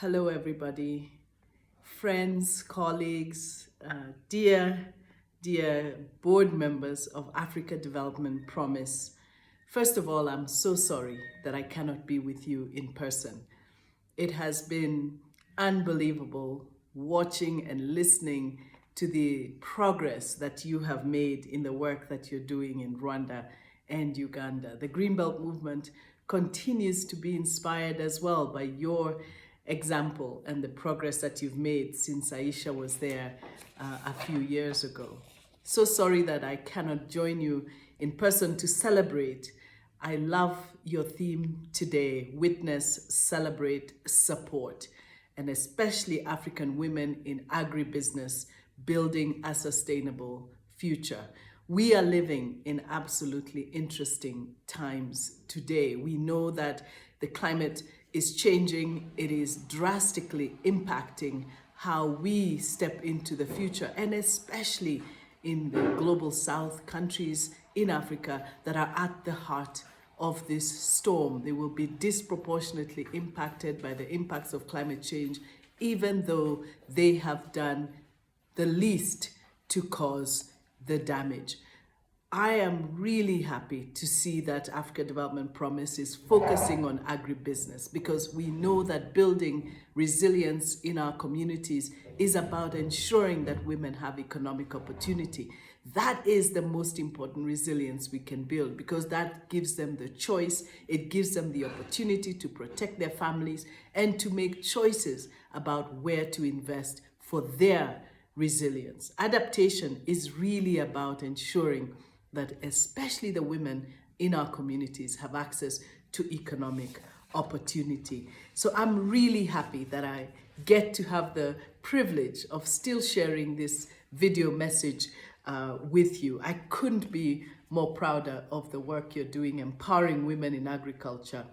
Hello, everybody, friends, colleagues, dear board members of Africa Development Promise. First of all, I'm so sorry that I cannot be with you in person. It has been unbelievable watching and listening to the progress that you have made in the work that you're doing in Rwanda and Uganda. The Greenbelt movement continues to be inspired as well by your example and the progress that you've made since Aisha was there a few years ago. So sorry that I cannot join you in person to celebrate. I love your theme today: witness, celebrate, support, and especially African women in agribusiness building a sustainable future. We are living in absolutely interesting times today. We know that the climate is changing. It is drastically impacting how we step into the future, and especially in the global south, countries in Africa that are at the heart of this storm. They will be disproportionately impacted by the impacts of climate change, even though they have done the least to cause the damage. I am really happy to see that Africa Development Promise is focusing on agribusiness, because we know that building resilience in our communities is about ensuring that women have economic opportunity. That is the most important resilience we can build, because that gives them the choice, it gives them the opportunity to protect their families and to make choices about where to invest for their resilience. Adaptation is really about ensuring that especially the women in our communities have access to economic opportunity. So I'm really happy that I get to have the privilege of still sharing this video message with you. I couldn't be more prouder of the work you're doing empowering women in agriculture.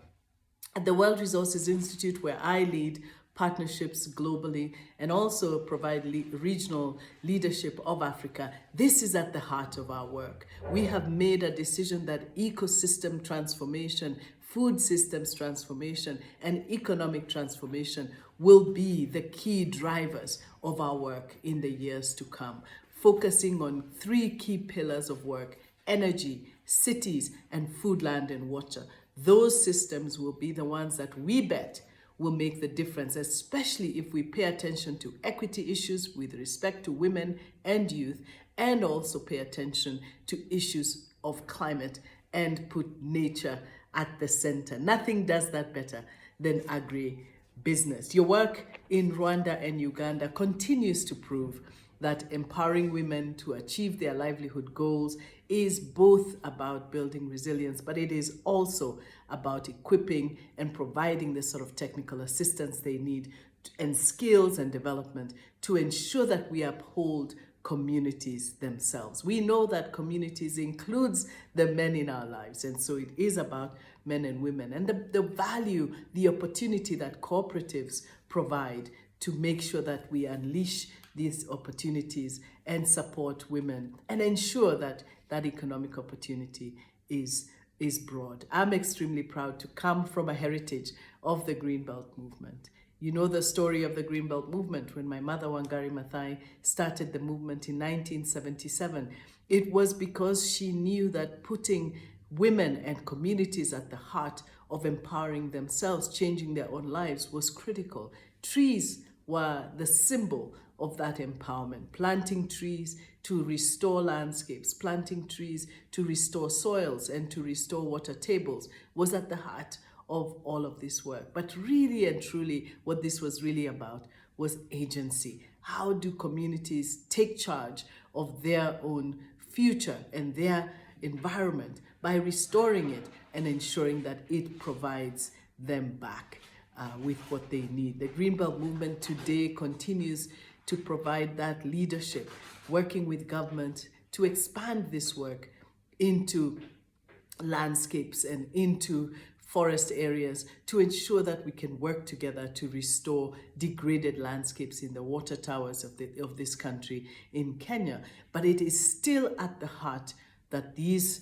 At the World Resources Institute, where I lead partnerships globally and also provide regional leadership of Africa, this is at the heart of our work. We have made a decision that ecosystem transformation, food systems transformation, and economic transformation will be the key drivers of our work in the years to come, focusing on three key pillars of work: energy, cities, and food, land, and water. Those systems will be the ones that we bet will make the difference, especially if we pay attention to equity issues with respect to women and youth, and also pay attention to issues of climate and put nature at the center. Nothing does that better than agribusiness. Your work in Rwanda and Uganda continues to prove that empowering women to achieve their livelihood goals is both about building resilience, but it is also about equipping and providing the sort of technical assistance they need and skills and development to ensure that we uphold communities themselves. We know that communities includes the men in our lives, and so it is about men and women and the value, the opportunity that cooperatives provide to make sure that we unleash these opportunities and support women and ensure that that economic opportunity is broad. I'm extremely proud to come from a heritage of the Greenbelt movement. You know the story of the Greenbelt movement. When my mother, Wanjira Mathai, started the movement in 1977, it was because she knew that putting women and communities at the heart of empowering themselves, changing their own lives, was critical. Trees were the symbol of that empowerment. Planting trees to restore landscapes, planting trees to restore soils and to restore water tables was at the heart of all of this work. But really and truly, what this was really about was agency. How do communities take charge of their own future and their environment by restoring it and ensuring that it provides them back with what they need? The Greenbelt movement today continues to provide that leadership, working with government to expand this work into landscapes and into forest areas to ensure that we can work together to restore degraded landscapes in the water towers of this country in Kenya. But it is still at the heart that these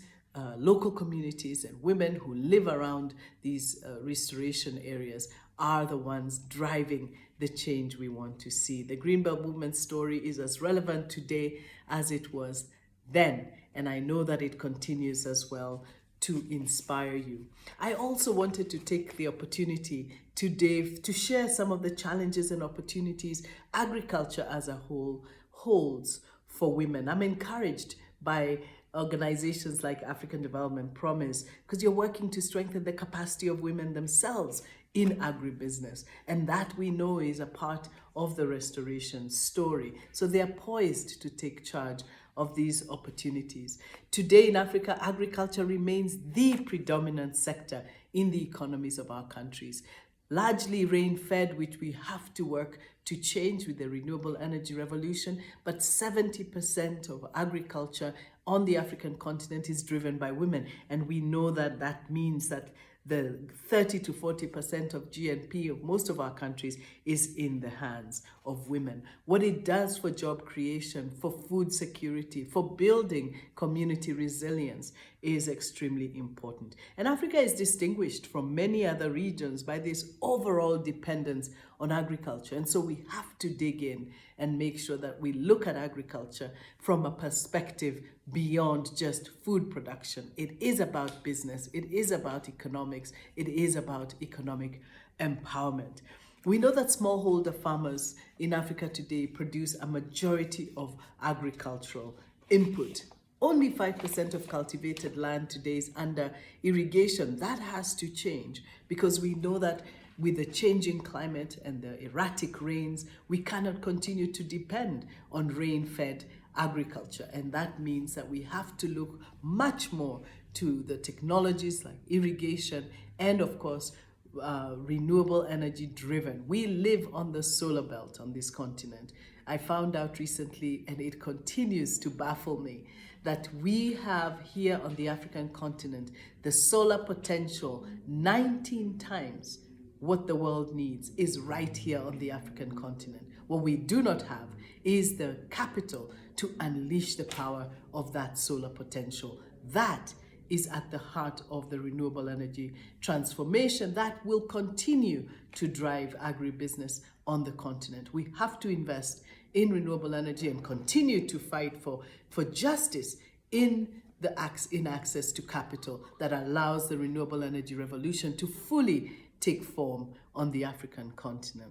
local communities and women who live around these restoration areas are the ones driving the change we want to see. The Greenbelt movement story is as relevant today as it was then, and I know that it continues as well to inspire you. I also wanted to take the opportunity today to share some of the challenges and opportunities agriculture as a whole holds for women. I'm encouraged by organizations like African Development Promise because you're working to strengthen the capacity of women themselves in agribusiness, and that we know is a part of the restoration story. So they are poised to take charge of these opportunities. Today in Africa, agriculture remains the predominant sector in the economies of our countries. Largely rain-fed, which we have to work to change with the renewable energy revolution, but 70% of agriculture on the African continent is driven by women. And we know that that means that the 30 to 40% of GNP of most of our countries is in the hands of women. What it does for job creation, for food security, for building community resilience is extremely important. And Africa is distinguished from many other regions by this overall dependence on agriculture. And so we have to dig in and make sure that we look at agriculture from a perspective beyond just food production. It is about business, it is about economics, it is about economic empowerment. We know that smallholder farmers in Africa today produce a majority of agricultural input. Only 5% of cultivated land today is under irrigation. That has to change because we know that with the changing climate and the erratic rains, we cannot continue to depend on rain-fed agriculture. And that means that we have to look much more to the technologies like irrigation and, of course, renewable energy driven. We live on the solar belt on this continent. I found out recently, and it continues to baffle me, that we have here on the African continent the solar potential 19 times what the world needs is right here on the African continent. What we do not have is the capital to unleash the power of that solar potential. That is at the heart of the renewable energy transformation that will continue to drive agribusiness on the continent. We have to invest in renewable energy and continue to fight for justice in access to capital that allows the renewable energy revolution to fully take form on the African continent.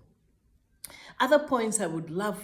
Other points I would love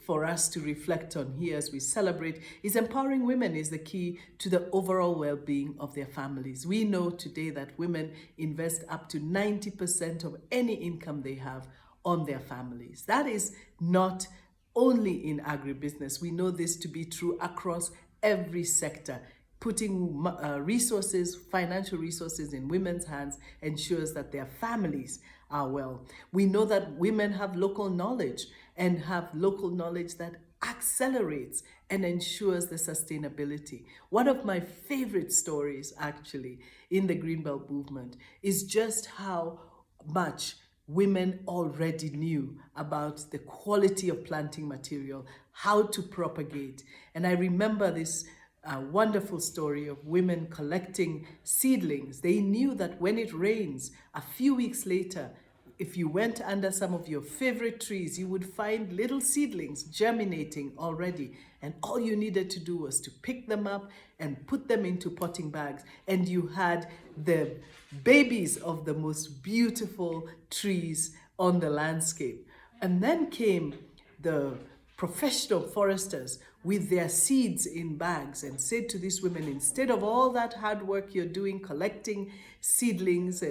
for us to reflect on here as we celebrate is empowering women is the key to the overall well-being of their families. We know today that women invest up to 90% of any income they have on their families. That is not only in agribusiness. We know this to be true across every sector. Putting resources, financial resources in women's hands ensures that their families are well. We know that women have local knowledge and have local knowledge that accelerates and ensures the sustainability. One of my favorite stories actually in the Greenbelt movement is just how much women already knew about the quality of planting material, how to propagate. And I remember this wonderful story of women collecting seedlings. They knew that when it rains, a few weeks later, if you went under some of your favorite trees, you would find little seedlings germinating already. And all you needed to do was to pick them up and put them into potting bags. And you had the babies of the most beautiful trees on the landscape. And then came the professional foresters with their seeds in bags and said to these women, instead of all that hard work you're doing collecting seedlings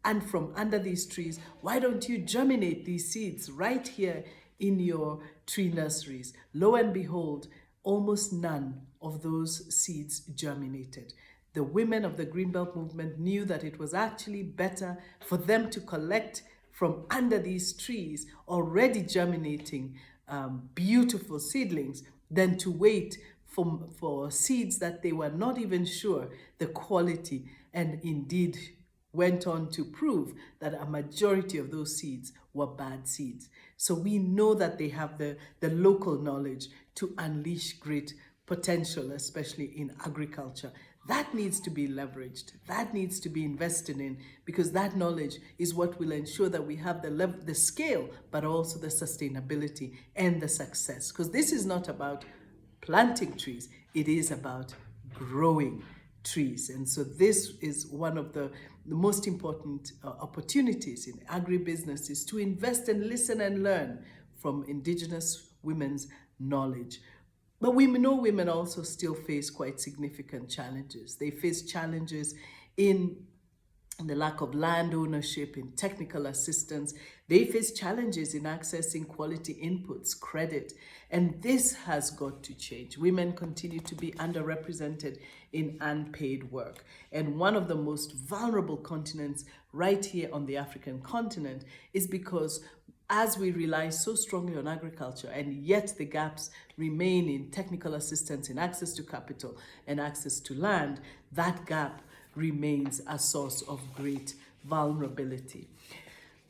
and from under these trees, why don't you germinate these seeds right here in your tree nurseries? Lo and behold, almost none of those seeds germinated. The women of the Greenbelt movement knew that it was actually better for them to collect from under these trees already germinating beautiful seedlings than to wait for seeds that they were not even sure the quality, and indeed went on to prove that a majority of those seeds were bad seeds. So we know that they have the local knowledge to unleash great potential, especially in agriculture. That needs to be leveraged. That needs to be invested in, because that knowledge is what will ensure that we have the scale, but also the sustainability and the success. Because this is not about planting trees, it is about growing trees. And so this is one of the most important opportunities in agribusiness, is to invest and listen and learn from indigenous women's knowledge. But we know women also still face quite significant challenges. They face challenges in the lack of land ownership, in technical assistance. They face challenges in accessing quality inputs, credit, and this has got to change. Women continue to be underrepresented in unpaid work. And one of the most vulnerable continents right here on the African continent is because as we rely so strongly on agriculture, and yet the gaps remain in technical assistance, in access to capital and access to land, that gap remains a source of great vulnerability.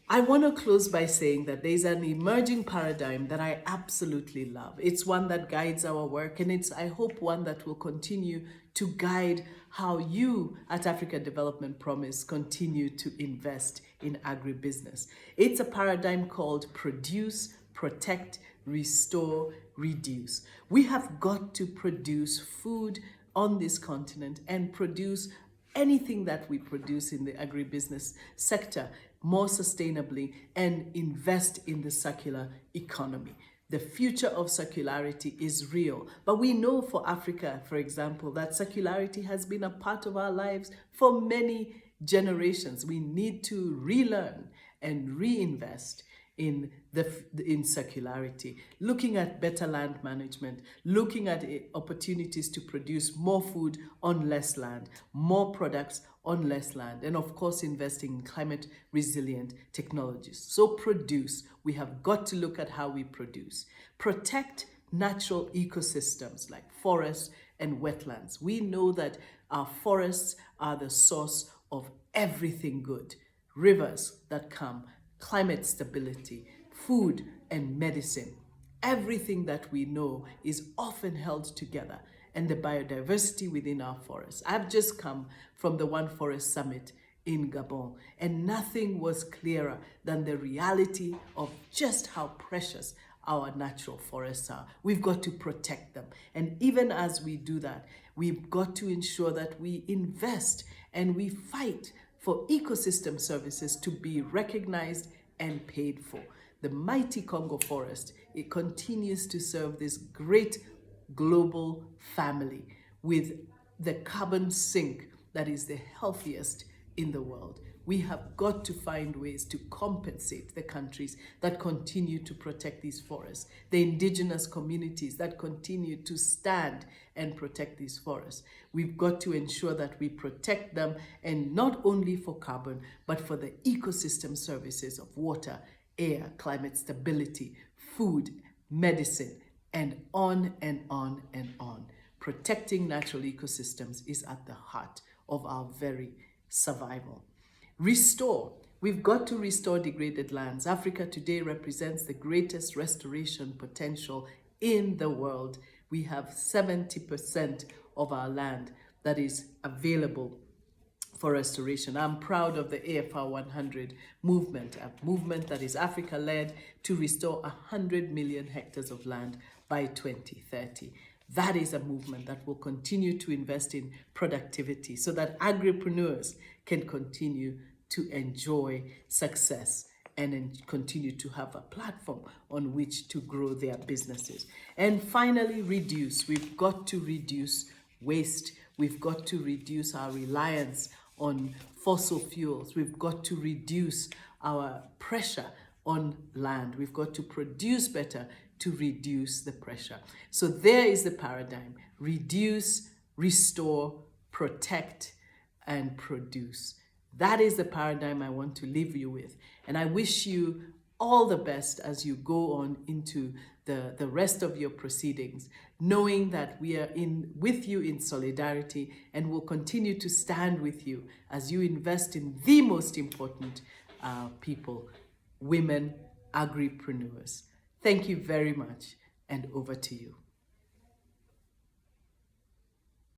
I want to close by saying that there's an emerging paradigm that I absolutely love. It's one that guides our work, and it's, I hope, one that will continue to guide how you at Africa Development Promise continue to invest in agribusiness. It's a paradigm called produce, protect, restore, reduce. We have got to produce food on this continent and produce anything that we produce in the agribusiness sector more sustainably and invest in the circular economy. The future of circularity is real, but we know for Africa, for example, that circularity has been a part of our lives for many generations. We need to relearn and reinvest in circularity, looking at better land management, looking at opportunities to produce more food on less land, more products on less land, and of course investing in climate resilient technologies. So produce, we have got to look at how we produce. Protect natural ecosystems like forests and wetlands. We know that our forests are the source of everything good. Rivers that come, climate stability, food and medicine. Everything that we know is often held together, and the biodiversity within our forests. I've just come from the One Forest Summit in Gabon, and nothing was clearer than the reality of just how precious our natural forests are. We've got to protect them. And even as we do that, we've got to ensure that we invest and we fight for ecosystem services to be recognized and paid for. The mighty Congo forest, it continues to serve this great global family with the carbon sink that is the healthiest in the world. We have got to find ways to compensate the countries that continue to protect these forests, the indigenous communities that continue to stand and protect these forests. We've got to ensure that we protect them, and not only for carbon, but for the ecosystem services of water, air, climate stability, food, medicine, and on and on and on. Protecting natural ecosystems is at the heart of our very survival. Restore. We've got to restore degraded lands. Africa today represents the greatest restoration potential in the world. We have 70% of our land that is available for restoration. I'm proud of the AFR 100 movement, a movement that is Africa-led to restore 100 million hectares of land by 2030. That is a movement that will continue to invest in productivity so that agripreneurs can continue to enjoy success and continue to have a platform on which to grow their businesses. And finally, reduce. We've got to reduce waste. We've got to reduce our reliance on fossil fuels. We've got to reduce our pressure on land. We've got to produce better to reduce the pressure. So there is the paradigm: reduce, restore, protect, and produce. That is the paradigm I want to leave you with. And I wish you all the best as you go on into the rest of your proceedings, knowing that we are with you in solidarity and will continue to stand with you as you invest in the most important people, women, agripreneurs. Thank you very much, and over to you.